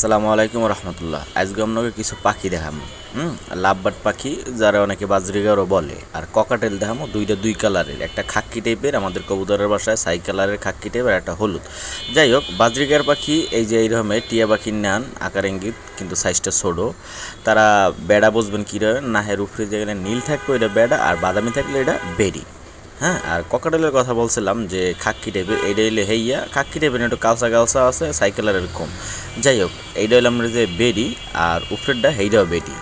আসসালামু আলাইকুম রহমতুল্লাহ। আজকে আপনাকে কিছু পাখি দেখাবো। লাভবার্ড পাখি যারা অনেকে বাজরিগারও বলে, আর ককাটেল দেখাবো। দুইটা দুই কালারের, একটা খাক্কি টাইপের, আমাদের কবুতরের বাসায় ছাই কালারের খাক্কি টাইপের, একটা হলুদ। যাই হোক, বাজরিগার পাখি এই যে এইরকমের টিয়া পাখির নান আকার ইঙ্গিত, কিন্তু সাইজটা ছোটো। তারা বেড়া বুঝবেন কীভাবে, নাহের উপরে যেখানে নীল থাকবে ওইটা বেড়া, আর বাদামি থাকলে এটা বেড়ি। হ্যাঁ, আর ককাটেলের কথা বলছিলাম যে খাক্কি টাইপের, এইটা হইলে হেইয়া খাক্কি টাইপের, একটু কালসা কালসা আছে, সাইকেলের এরকম। যাই হোক, এইটা হইলে আমরা যে বেডি, আর উপরেরটা হেইটাও বেডি।